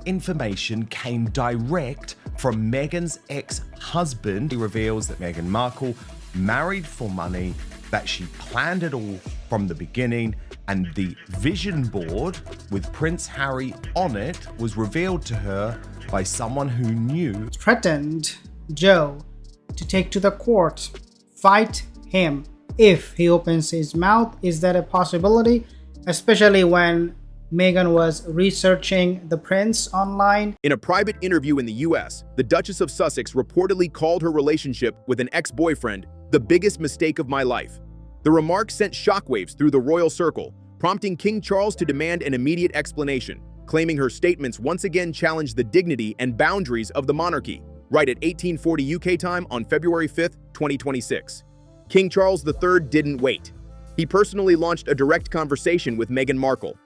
Information came direct from Meghan's ex-husband. He reveals that Meghan Markle married for money, that she planned it all from the beginning, and the vision board with Prince Harry on it was revealed to her by someone who knew. Threatened Joe to take to the court, fight him if he opens his mouth. Is that a possibility? Especially when Meghan was researching the prince online. In a private interview in the US, the Duchess of Sussex reportedly called her relationship with an ex-boyfriend the biggest mistake of my life. The remark sent shockwaves through the royal circle, prompting King Charles to demand an immediate explanation, claiming her statements once again challenged the dignity and boundaries of the monarchy, right at 1840 UK time on February 5, 2026. King Charles III didn't wait. He personally launched a direct conversation with Meghan Markle.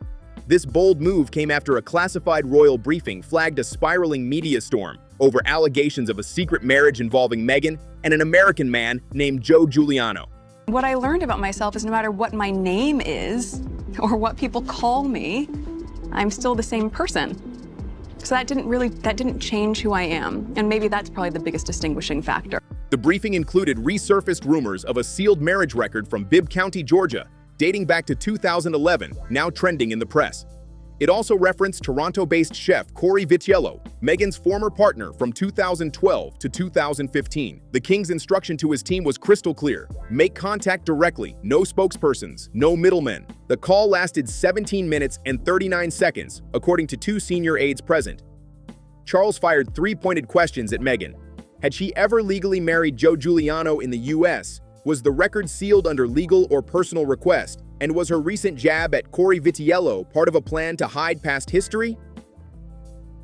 This bold move came after a classified royal briefing flagged a spiraling media storm over allegations of a secret marriage involving Meghan and an American man named Joe Giuliano. What I learned about myself is no matter what my name is or what people call me, I'm still the same person. So that didn't change who I am. And maybe that's probably the biggest distinguishing factor. The briefing included resurfaced rumors of a sealed marriage record from Bibb County, Georgia, dating back to 2011, now trending in the press. It also referenced Toronto-based chef Corey Vitiello, Meghan's former partner from 2012 to 2015. The king's instruction to his team was crystal clear: make contact directly, no spokespersons, no middlemen. The call lasted 17 minutes and 39 seconds, according to two senior aides present. Charles fired three pointed questions at Meghan. Had she ever legally married Joe Giuliano in the US? Was the record sealed under legal or personal request? And was her recent jab at Corey Vitiello part of a plan to hide past history?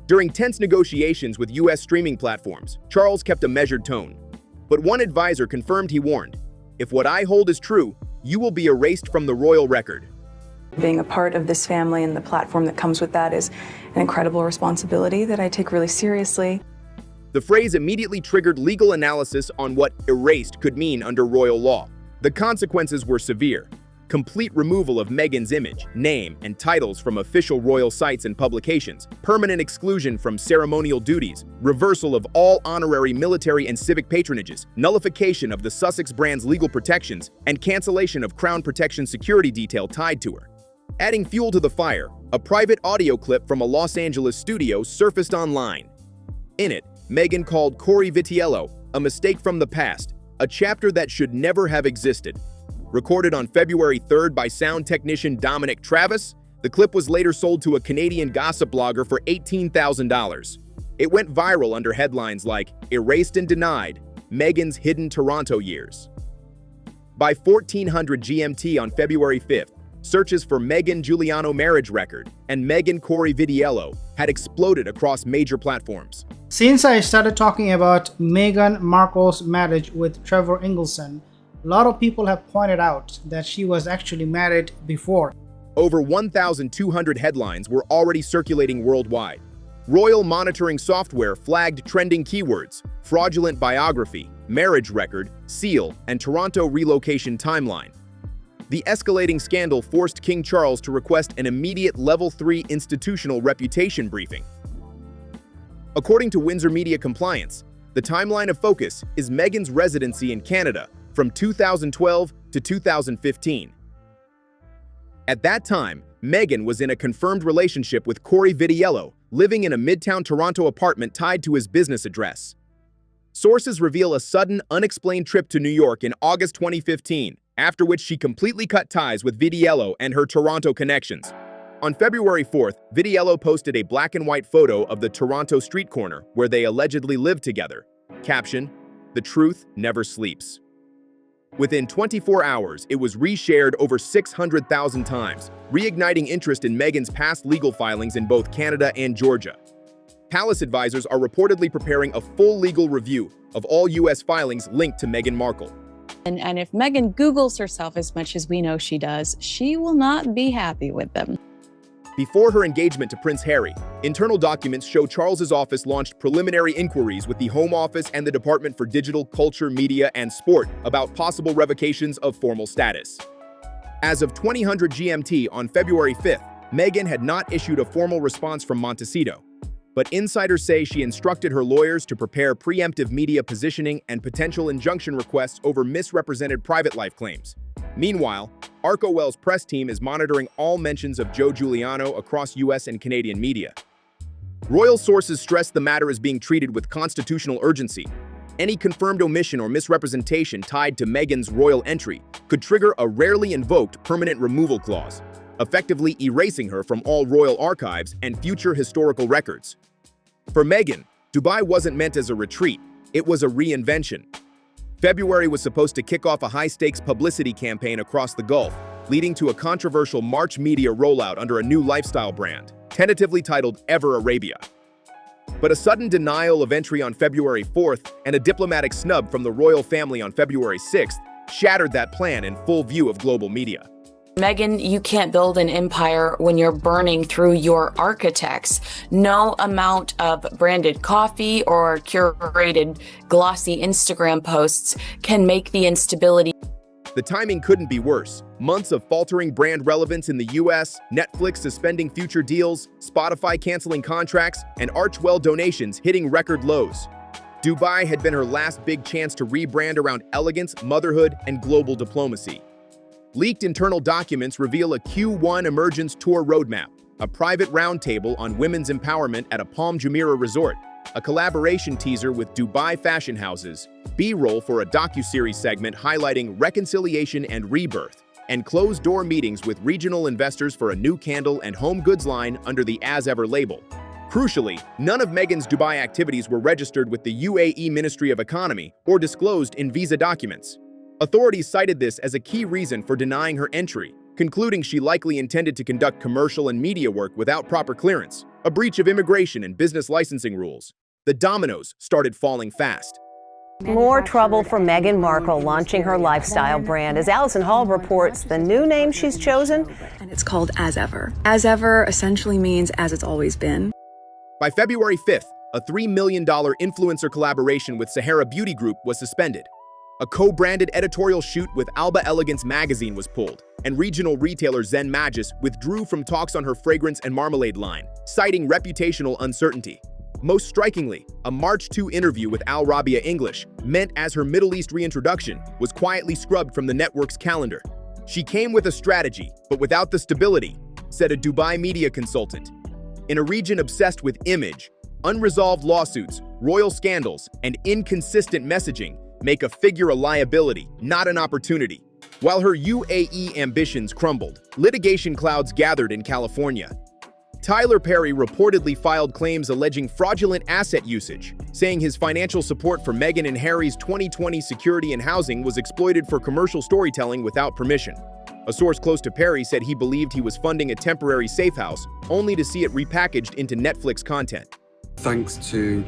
During tense negotiations with US streaming platforms, Charles kept a measured tone. But one advisor confirmed he warned, "If what I hold is true, you will be erased from the royal record." Being a part of this family and the platform that comes with that is an incredible responsibility that I take really seriously. The phrase immediately triggered legal analysis on what erased could mean under royal law. The consequences were severe. Complete removal of Meghan's image, name, and titles from official royal sites and publications, permanent exclusion from ceremonial duties, reversal of all honorary military and civic patronages, nullification of the Sussex brand's legal protections, and cancellation of Crown Protection security detail tied to her. Adding fuel to the fire, a private audio clip from a Los Angeles studio surfaced online. In it, Meghan called Corey Vitiello a mistake from the past, a chapter that should never have existed. Recorded on February 3rd by sound technician Dominic Travis, the clip was later sold to a Canadian gossip blogger for $18,000. It went viral under headlines like "Erased and Denied, Meghan's Hidden Toronto Years." By 1400 GMT on February 5th, searches for Meghan Giuliano marriage record and Meghan Corey Vitiello had exploded across major platforms. Since I started talking about Meghan Markle's marriage with Trevor Ingleson, a lot of people have pointed out that she was actually married before. Over 1,200 headlines were already circulating worldwide. Royal monitoring software flagged trending keywords: fraudulent biography, marriage record, seal, and Toronto relocation timeline. The escalating scandal forced King Charles to request an immediate Level 3 institutional reputation briefing. According to Windsor Media Compliance, the timeline of focus is Meghan's residency in Canada from 2012 to 2015. At that time, Meghan was in a confirmed relationship with Corey Vitiello, living in a Midtown Toronto apartment tied to his business address. Sources reveal a sudden, unexplained trip to New York in August 2015, after which she completely cut ties with Vitiello and her Toronto connections. On February 4th, Vitiello posted a black and white photo of the Toronto street corner where they allegedly lived together. Caption: "The truth never sleeps." Within 24 hours, it was reshared over 600,000 times, reigniting interest in Meghan's past legal filings in both Canada and Georgia. Palace advisors are reportedly preparing a full legal review of all U.S. filings linked to Meghan Markle. And if Meghan Googles herself as much as we know she does, she will not be happy with them. Before her engagement to Prince Harry, internal documents show Charles's office launched preliminary inquiries with the Home Office and the Department for Digital, Culture, Media, and Sport about possible revocations of formal status. As of 2000 GMT on February 5th, Meghan had not issued a formal response from Montecito. but insiders say she instructed her lawyers to prepare preemptive media positioning and potential injunction requests over misrepresented private life claims. Meanwhile, Archewell's press team is monitoring all mentions of Joe Giuliano across US and Canadian media. Royal sources stress the matter is being treated with constitutional urgency. Any confirmed omission or misrepresentation tied to Meghan's royal entry could trigger a rarely invoked permanent removal clause, effectively erasing her from all royal archives and future historical records. For Meghan, Dubai wasn't meant as a retreat, it was a reinvention. February was supposed to kick off a high-stakes publicity campaign across the Gulf, leading to a controversial March media rollout under a new lifestyle brand, tentatively titled Ever Arabia. But a sudden denial of entry on February 4th and a diplomatic snub from the royal family on February 6th shattered that plan in full view of global media. Meghan, you can't build an empire when you're burning through your architects. No amount of branded coffee or curated glossy Instagram posts can make the instability. The timing couldn't be worse. Months of faltering brand relevance in the US, Netflix suspending future deals, Spotify canceling contracts, and Archewell donations hitting record lows. Dubai had been her last big chance to rebrand around elegance, motherhood, and global diplomacy. Leaked internal documents reveal a Q1 Emergence Tour roadmap, a private roundtable on women's empowerment at a Palm Jumeirah resort, a collaboration teaser with Dubai fashion houses, B-roll for a docuseries segment highlighting reconciliation and rebirth, and closed-door meetings with regional investors for a new candle and home goods line under the As Ever label. Crucially, none of Meghan's Dubai activities were registered with the UAE Ministry of Economy or disclosed in visa documents. Authorities cited this as a key reason for denying her entry, concluding she likely intended to conduct commercial and media work without proper clearance, a breach of immigration and business licensing rules. The dominoes started falling fast. More trouble for Meghan Markle launching her lifestyle brand. As Allison Hall reports, the new name she's chosen, And it's called As Ever. As Ever essentially means as it's always been. By February 5th, a $3 million influencer collaboration with Sahara Beauty Group was suspended. A co-branded editorial shoot with Alba Elegance magazine was pulled, and regional retailer Zen Magis withdrew from talks on her fragrance and marmalade line, citing reputational uncertainty. Most strikingly, a March 2 interview with Al Rabia English, meant as her Middle East reintroduction, was quietly scrubbed from the network's calendar. She came with a strategy, but without the stability, said a Dubai media consultant. In a region obsessed with image, unresolved lawsuits, royal scandals, and inconsistent messaging make a figure a liability, not an opportunity. While her UAE ambitions crumbled, litigation clouds gathered in California. Tyler Perry reportedly filed claims alleging fraudulent asset usage, saying his financial support for Meghan and Harry's 2020 security and housing was exploited for commercial storytelling without permission. A source close to Perry said he believed he was funding a temporary safe house, only to see it repackaged into Netflix content. Thanks to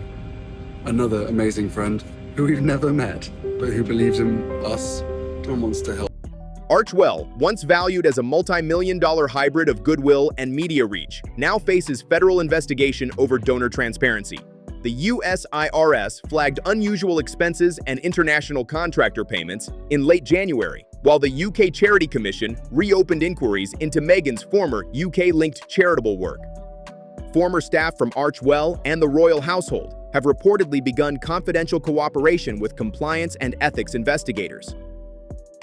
another amazing friend who we've never met, but who believes in us and wants to help. Archewell, once valued as a multi-million-dollar hybrid of goodwill and media reach, now faces federal investigation over donor transparency. The US IRS flagged unusual expenses and international contractor payments in late January, while the UK Charity Commission reopened inquiries into Meghan's former UK-linked charitable work. Former staff from Archewell and the royal household have reportedly begun confidential cooperation with compliance and ethics investigators.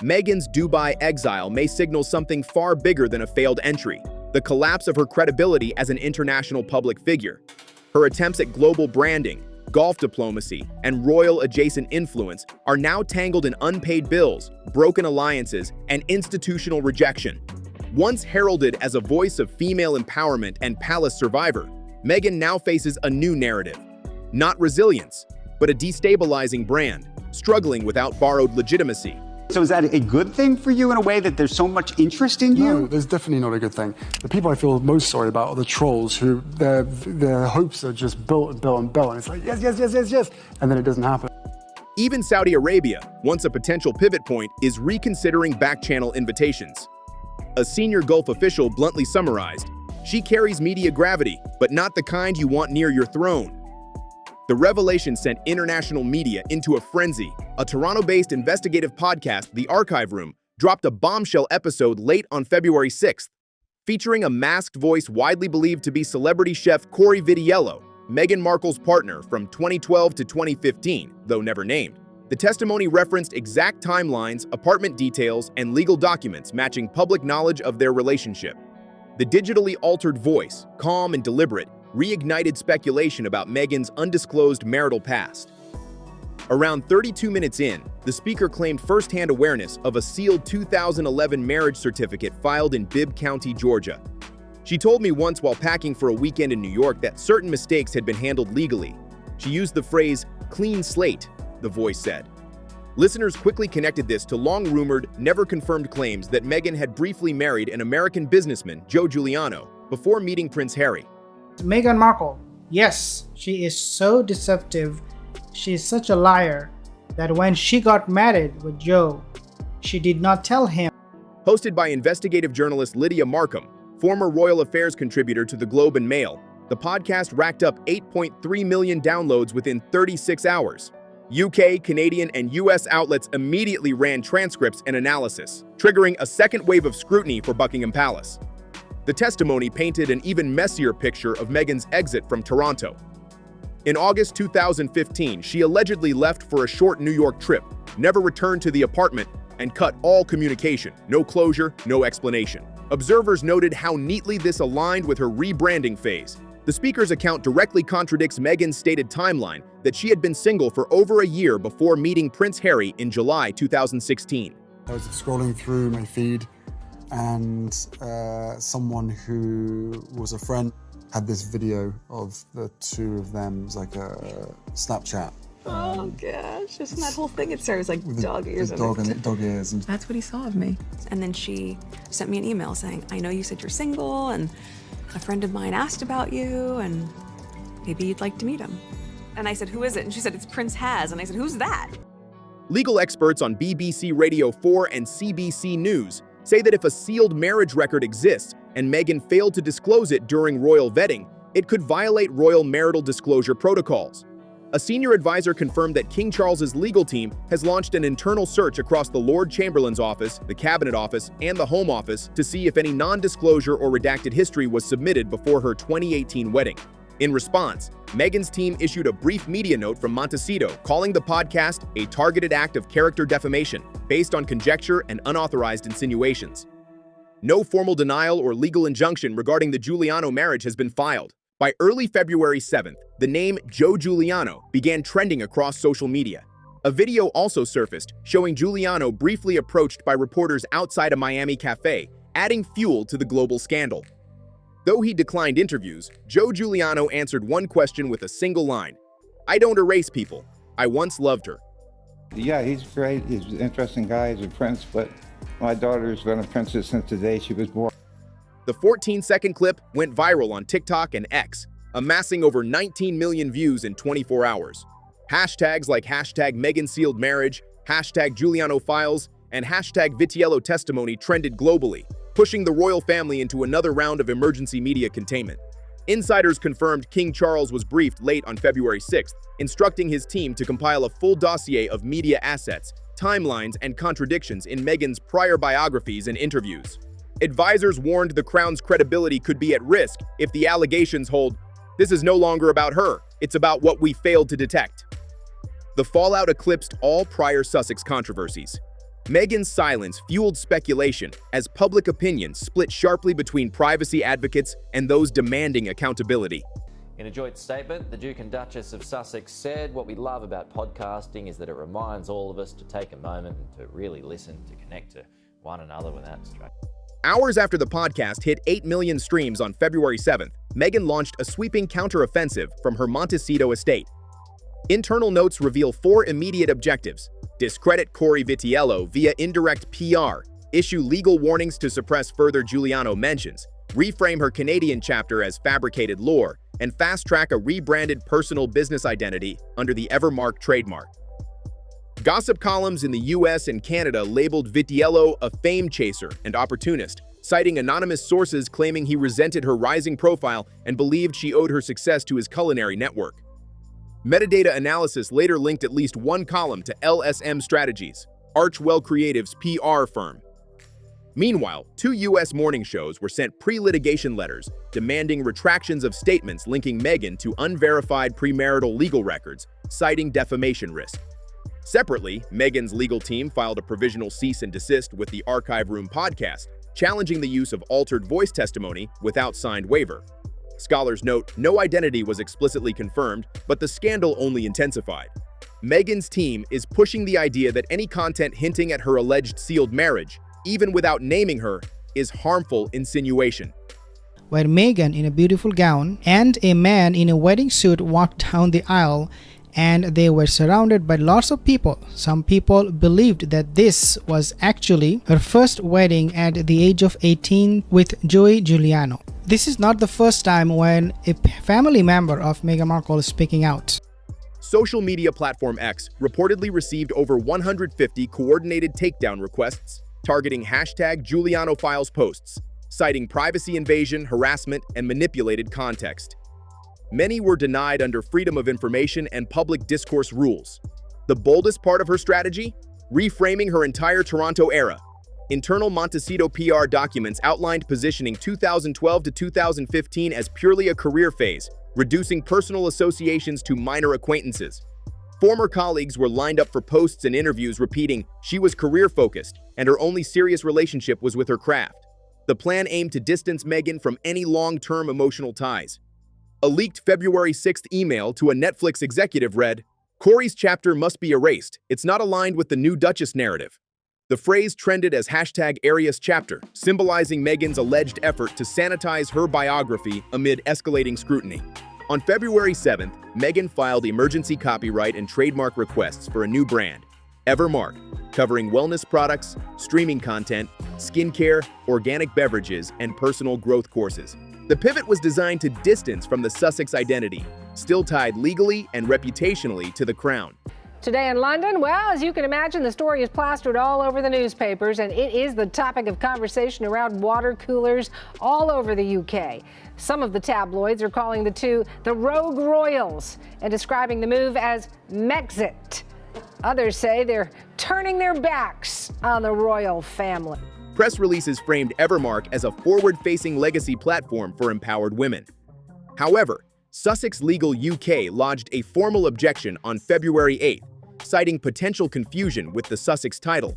Meghan's Dubai exile may signal something far bigger than a failed entry, the collapse of her credibility as an international public figure. Her attempts at global branding, golf diplomacy, and royal-adjacent influence are now tangled in unpaid bills, broken alliances, and institutional rejection. Once heralded as a voice of female empowerment and palace survivor, Meghan now faces a new narrative. Not resilience, but a destabilizing brand, struggling without borrowed legitimacy. So is that a good thing for you in a way that there's so much interest in you? No, there's definitely not a good thing. The people I feel most sorry about are the trolls who their hopes are just built and built and built, and it's like, yes, yes, yes, yes, yes, and then it doesn't happen. Even Saudi Arabia, once a potential pivot point, is reconsidering back-channel invitations. A senior Gulf official bluntly summarized, "She carries media gravity, but not the kind you want near your throne." The revelation sent international media into a frenzy. A Toronto-based investigative podcast, The Archive Room, dropped a bombshell episode late on February 6th, featuring a masked voice widely believed to be celebrity chef Corey Vitiello, Meghan Markle's partner from 2012 to 2015, though never named. The testimony referenced exact timelines, apartment details, and legal documents matching public knowledge of their relationship. The digitally altered voice, calm and deliberate, reignited speculation about Meghan's undisclosed marital past. Around 32 minutes in, the speaker claimed firsthand awareness of a sealed 2011 marriage certificate filed in Bibb County, Georgia. She told me once while packing for a weekend in New York that certain mistakes had been handled legally. She used the phrase, "clean slate," the voice said. Listeners quickly connected this to long-rumored, never-confirmed claims that Meghan had briefly married an American businessman, Joe Giuliano, before meeting Prince Harry. Meghan Markle, yes, she is so deceptive. She is such a liar that when she got married with Joe, she did not tell him. Hosted by investigative journalist Lydia Markham, former Royal Affairs contributor to the Globe and Mail, the podcast racked up 8.3 million downloads within 36 hours. UK, Canadian, and US outlets immediately ran transcripts and analysis, triggering a second wave of scrutiny for Buckingham Palace. The testimony painted an even messier picture of Meghan's exit from Toronto. In August 2015, she allegedly left for a short New York trip, never returned to the apartment, and cut all communication. No closure, no explanation. Observers noted how neatly this aligned with her rebranding phase. The speaker's account directly contradicts Meghan's stated timeline that she had been single for over a year before meeting Prince Harry in July 2016. I was scrolling through my feed and someone who was a friend had this video of the two of them. It was like a Snapchat. Oh gosh, just that whole thing. It started like dog ears. Dog ears. And that's what he saw of me. And then she sent me an email saying, "I know you said you're single, and a friend of mine asked about you, and maybe you'd like to meet him." And I said, "Who is it?" And she said, "It's Prince Has." And I said, "Who's that?" Legal experts on BBC Radio 4 and CBC News say that if a sealed marriage record exists and Meghan failed to disclose it during royal vetting, it could violate royal marital disclosure protocols. A senior advisor confirmed that King Charles's legal team has launched an internal search across the Lord Chamberlain's office, the Cabinet Office, and the Home Office to see if any non-disclosure or redacted history was submitted before her 2018 wedding. In response, Meghan's team issued a brief media note from Montecito calling the podcast a targeted act of character defamation based on conjecture and unauthorized insinuations. No formal denial or legal injunction regarding the Giuliano marriage has been filed. By early February 7th, the name Joe Giuliano began trending across social media. A video also surfaced showing Giuliano briefly approached by reporters outside a Miami cafe, adding fuel to the global scandal. Though he declined interviews, Joe Giuliano answered one question with a single line: "I don't erase people. I once loved her." Yeah, he's great. He's an interesting guy. He's a prince, but my daughter's been a princess since the day she was born. The 14-second clip went viral on TikTok and X, amassing over 19 million views in 24 hours. Hashtags like hashtag Meghan sealed marriage, hashtag Giuliano files, and hashtag Vitiello testimony trended globally, pushing the royal family into another round of emergency media containment. Insiders confirmed King Charles was briefed late on February 6th, instructing his team to compile a full dossier of media assets, timelines, and contradictions in Meghan's prior biographies and interviews. Advisors warned the Crown's credibility could be at risk if the allegations hold, "This is no longer about her, it's about what we failed to detect." The fallout eclipsed all prior Sussex controversies. Meghan's silence fueled speculation as public opinion split sharply between privacy advocates and those demanding accountability. In a joint statement, the Duke and Duchess of Sussex said, "What we love about podcasting is that it reminds all of us to take a moment and to really listen, to connect to one another without distraction." Hours after the podcast hit 8 million streams on February 7th, Meghan launched a sweeping counteroffensive from her Montecito estate. Internal notes reveal 4 immediate objectives: discredit Corey Vitiello via indirect PR, issue legal warnings to suppress further Giuliano mentions, reframe her Canadian chapter as fabricated lore, and fast-track a rebranded personal business identity under the Evermark trademark. Gossip columns in the US and Canada labeled Vitiello a fame chaser and opportunist, citing anonymous sources claiming he resented her rising profile and believed she owed her success to his culinary network. Metadata analysis later linked at least one column to LSM Strategies, Archwell Creative's PR firm. Meanwhile, 2 U.S. morning shows were sent pre-litigation letters demanding retractions of statements linking Meghan to unverified premarital legal records, citing defamation risk. Separately, Meghan's legal team filed a provisional cease and desist with the Archive Room podcast, challenging the use of altered voice testimony without signed waiver. Scholars note no identity was explicitly confirmed, but the scandal only intensified. Meghan's team is pushing the idea that any content hinting at her alleged sealed marriage, even without naming her, is harmful insinuation. Where Meghan in a beautiful gown and a man in a wedding suit walked down the aisle, and they were surrounded by lots of people. Some people believed that this was actually her first wedding at the age of 18 with Joey Giuliano. This is not the first time when a family member of Meghan Markle is speaking out. Social media platform X reportedly received over 150 coordinated takedown requests targeting #Giuliano Files posts, citing privacy invasion, harassment, and manipulated context. Many were denied under Freedom of Information and Public Discourse rules. The boldest part of her strategy? Reframing her entire Toronto era. Internal Montecito PR documents outlined positioning 2012 to 2015 as purely a career phase, reducing personal associations to minor acquaintances. Former colleagues were lined up for posts and interviews repeating she was career-focused and her only serious relationship was with her craft. The plan aimed to distance Meghan from any long-term emotional ties. A leaked February 6th email to a Netflix executive read, "Corey's chapter must be erased. It's not aligned with the new Duchess narrative." The phrase trended as #Arias chapter, symbolizing Meghan's alleged effort to sanitize her biography amid escalating scrutiny. On February 7th, Meghan filed emergency copyright and trademark requests for a new brand, Evermark, covering wellness products, streaming content, skincare, organic beverages, and personal growth courses. The pivot was designed to distance from the Sussex identity, still tied legally and reputationally to the crown. Today in London, well, as you can imagine, the story is plastered all over the newspapers, and it is the topic of conversation around water coolers all over the UK. Some of the tabloids are calling the two the Rogue Royals and describing the move as Megxit. Others say they're turning their backs on the royal family. Press releases framed Evermark as a forward-facing legacy platform for empowered women. However, Sussex Legal UK lodged a formal objection on February 8th, citing potential confusion with the Sussex title.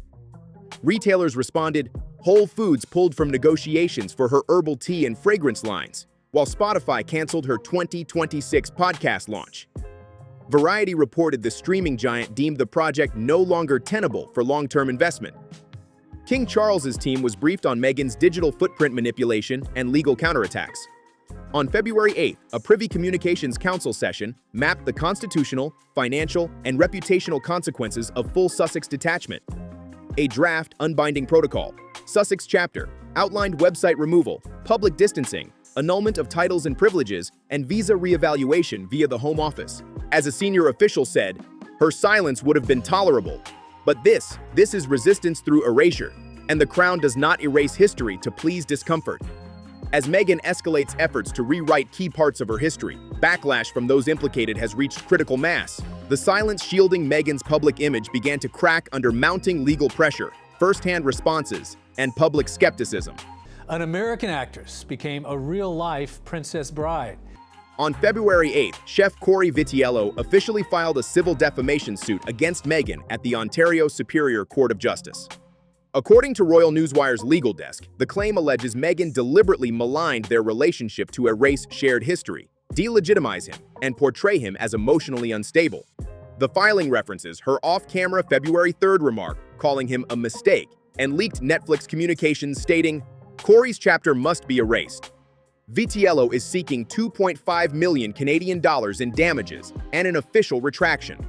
Retailers responded, Whole Foods pulled from negotiations for her herbal tea and fragrance lines, while Spotify canceled her 2026 podcast launch. Variety reported the streaming giant deemed the project no longer tenable for long-term investment. King Charles's team was briefed on Meghan's digital footprint manipulation and legal counterattacks. On February 8th, a Privy Communications Council session mapped the constitutional, financial, and reputational consequences of full Sussex detachment. A draft unbinding protocol, Sussex chapter, outlined website removal, public distancing, annulment of titles and privileges, and visa reevaluation via the Home Office. As a senior official said, her silence would have been tolerable. But this is resistance through erasure, and the Crown does not erase history to please discomfort. As Meghan escalates efforts to rewrite key parts of her history, backlash from those implicated has reached critical mass. The silence shielding Meghan's public image began to crack under mounting legal pressure, first-hand responses, and public skepticism. An American actress became a real-life princess bride. On February 8th, Chef Corey Vitiello officially filed a civil defamation suit against Meghan at the Ontario Superior Court of Justice. According to Royal Newswire's legal desk, the claim alleges Meghan deliberately maligned their relationship to erase shared history, delegitimize him, and portray him as emotionally unstable. The filing references her off-camera February 3rd remark, calling him a mistake, and leaked Netflix communications stating, Corey's chapter must be erased. Vitiello is seeking 2.5 million Canadian dollars in damages and an official retraction.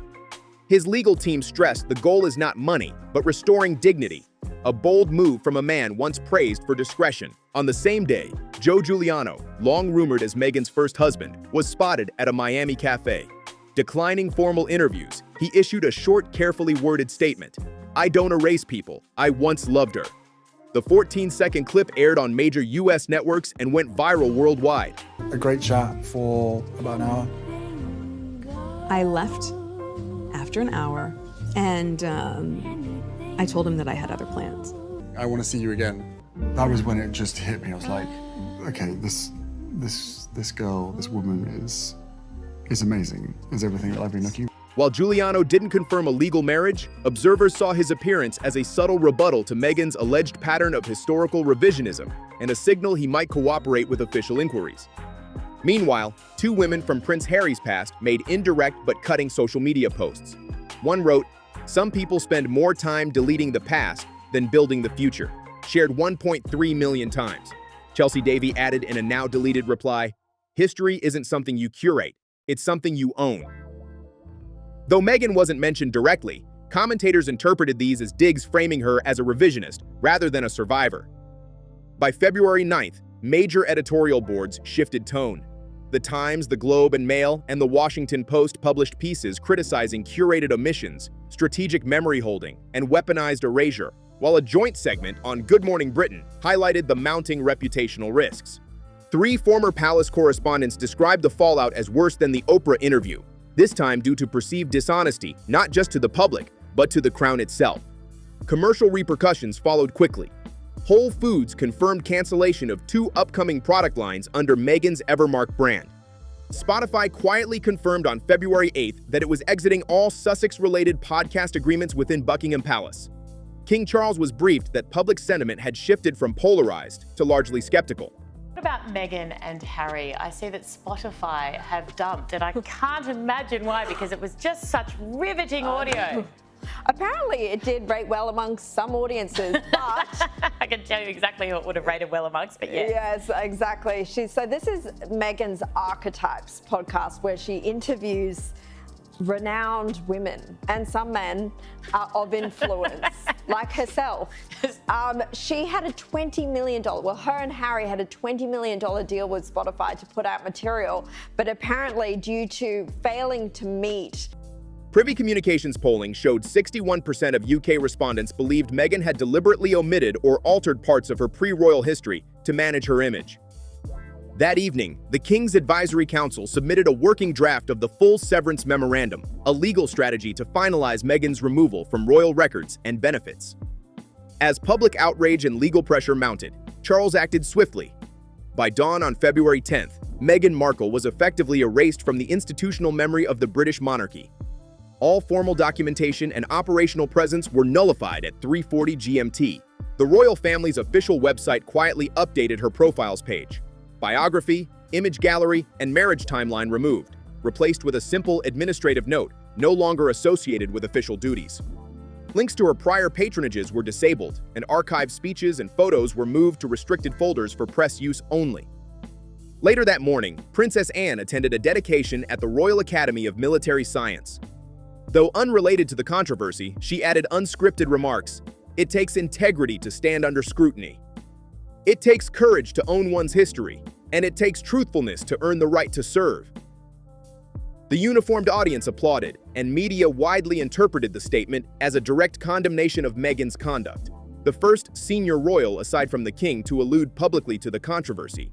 His legal team stressed the goal is not money, but restoring dignity, a bold move from a man once praised for discretion. On the same day, Joe Giuliano, long rumored as Meghan's first husband, was spotted at a Miami cafe. Declining formal interviews, he issued a short, carefully worded statement. I don't erase people. I once loved her. The 14-second clip aired on major U.S. networks and went viral worldwide. A great chat for about an hour. I left after an hour, and I told him that I had other plans. I want to see you again. That was when it just hit me. I was like, okay, this girl, this woman is amazing. Is everything that I've been looking for. While Giuliano didn't confirm a legal marriage, observers saw his appearance as a subtle rebuttal to Meghan's alleged pattern of historical revisionism and a signal he might cooperate with official inquiries. Meanwhile, two women from Prince Harry's past made indirect but cutting social media posts. One wrote, "Some people spend more time deleting the past than building the future," shared 1.3 million times. Chelsea Davy added in a now-deleted reply, "History isn't something you curate, it's something you own." Though Meghan wasn't mentioned directly, commentators interpreted these as digs framing her as a revisionist rather than a survivor. By February 9th, major editorial boards shifted tone. The Times, the Globe and Mail, and the Washington Post published pieces criticizing curated omissions, strategic memory holding, and weaponized erasure, while a joint segment on Good Morning Britain highlighted the mounting reputational risks. Three former palace correspondents described the fallout as worse than the Oprah interview, this time due to perceived dishonesty, not just to the public, but to the crown itself. Commercial repercussions followed quickly. Whole Foods confirmed cancellation of 2 upcoming product lines under Meghan's Evermark brand. Spotify quietly confirmed on February 8th that it was exiting all Sussex-related podcast agreements within Buckingham Palace. King Charles was briefed that public sentiment had shifted from polarized to largely skeptical. What about Meghan and Harry? I see that Spotify have dumped, and I can't imagine why, because it was just such riveting audio. Apparently it did rate well amongst some audiences, but I can tell you exactly who it would have rated well amongst, but yeah. Yes, exactly. So this is Meghan's Archetypes podcast, where she interviews renowned women and some men of influence, like herself. She had a $20 million, well, her and Harry had a $20 million deal with Spotify to put out material, but apparently due to failing to meet. Privy Communications polling showed 61% of UK respondents believed Meghan had deliberately omitted or altered parts of her pre-royal history to manage her image. That evening, the King's Advisory Council submitted a working draft of the full severance memorandum, a legal strategy to finalize Meghan's removal from royal records and benefits. As public outrage and legal pressure mounted, Charles acted swiftly. By dawn on February 10th, Meghan Markle was effectively erased from the institutional memory of the British monarchy. All formal documentation and operational presence were nullified at 3:40 GMT. The royal family's official website quietly updated her profiles page. Biography, image gallery, and marriage timeline removed, replaced with a simple administrative note, no longer associated with official duties. Links to her prior patronages were disabled, and archived speeches and photos were moved to restricted folders for press use only. Later that morning, Princess Anne attended a dedication at the Royal Academy of Military Science. Though unrelated to the controversy, she added unscripted remarks. "It takes integrity to stand under scrutiny. It takes courage to own one's history, and it takes truthfulness to earn the right to serve." The uniformed audience applauded, and media widely interpreted the statement as a direct condemnation of Meghan's conduct, the first senior royal aside from the king to allude publicly to the controversy.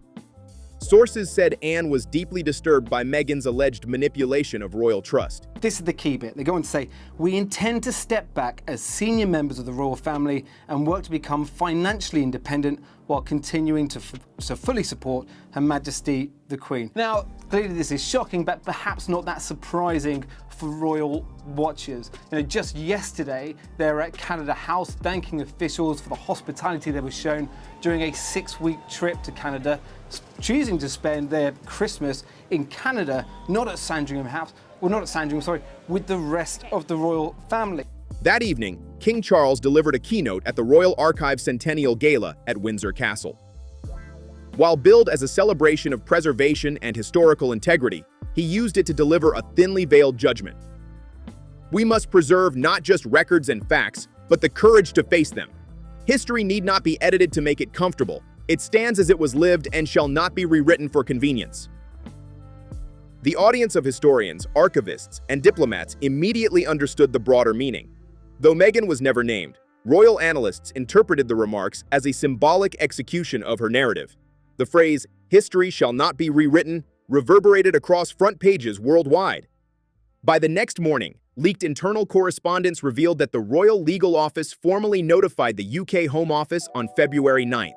Sources said Anne was deeply disturbed by Meghan's alleged manipulation of royal trust. This is the key bit. They go on to say, "We intend to step back as senior members of the royal family and work to become financially independent while continuing to fully support Her Majesty the Queen." Now, clearly this is shocking, but perhaps not that surprising for royal watchers. Just yesterday, they were at Canada House thanking officials for the hospitality they were shown during a 6-week trip to Canada, choosing to spend their Christmas in Canada, not at Sandringham House, with the rest of the royal family. That evening, King Charles delivered a keynote at the Royal Archives Centennial Gala at Windsor Castle. While billed as a celebration of preservation and historical integrity, he used it to deliver a thinly veiled judgment. "We must preserve not just records and facts, but the courage to face them. History need not be edited to make it comfortable. It stands as it was lived and shall not be rewritten for convenience." The audience of historians, archivists, and diplomats immediately understood the broader meaning. Though Meghan was never named, royal analysts interpreted the remarks as a symbolic execution of her narrative. The phrase, "history shall not be rewritten," reverberated across front pages worldwide. By the next morning, Leaked internal correspondence revealed that the Royal Legal Office formally notified the UK Home Office on February 9th.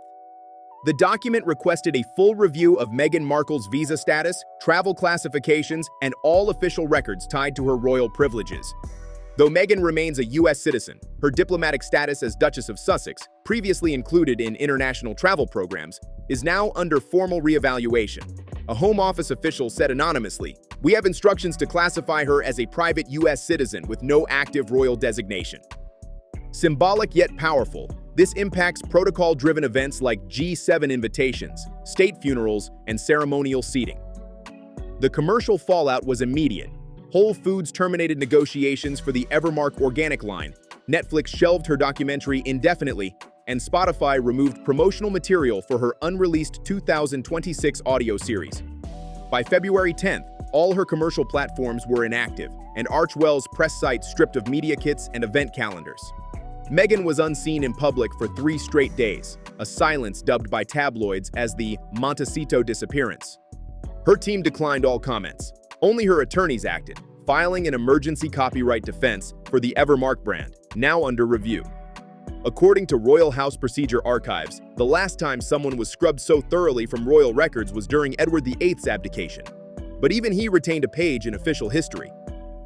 The document requested a full review of Meghan Markle's visa status, travel classifications, and all official records tied to her royal privileges. Though Meghan remains a U.S. citizen, her diplomatic status as Duchess of Sussex, previously included in international travel programs, is now under formal reevaluation. A Home Office official said anonymously, "We have instructions to classify her as a private U.S. citizen with no active royal designation." Symbolic yet powerful, this impacts protocol-driven events like G7 invitations, state funerals, and ceremonial seating. The commercial fallout was immediate. Whole Foods terminated negotiations for the Evermark organic line, Netflix shelved her documentary indefinitely, and Spotify removed promotional material for her unreleased 2026 audio series. By February 10th, all her commercial platforms were inactive, and Archwell's press site stripped of media kits and event calendars. Meghan was unseen in public for 3 straight days, a silence dubbed by tabloids as the Montecito disappearance. Her team declined all comments. Only her attorneys acted, filing an emergency copyright defense for the Evermark brand, now under review. According to Royal House Procedure Archives, the last time someone was scrubbed so thoroughly from royal records was during Edward VIII's abdication. But even he retained a page in official history.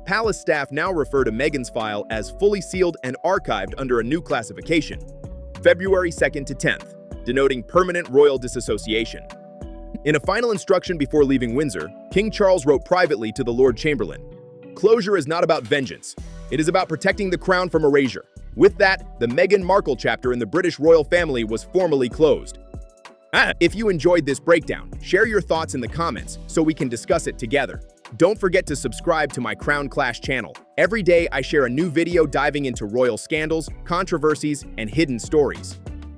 Palace staff now refer to Meghan's file as fully sealed and archived under a new classification, February 2nd to 10th, denoting permanent royal disassociation. In a final instruction before leaving Windsor, King Charles wrote privately to the Lord Chamberlain, "Closure is not about vengeance. It is about protecting the crown from erasure." With that, the Meghan Markle chapter in the British royal family was formally closed. If you enjoyed this breakdown, share your thoughts in the comments so we can discuss it together. Don't forget to subscribe to my Crown Clash channel. Every day I share a new video diving into royal scandals, controversies, and hidden stories.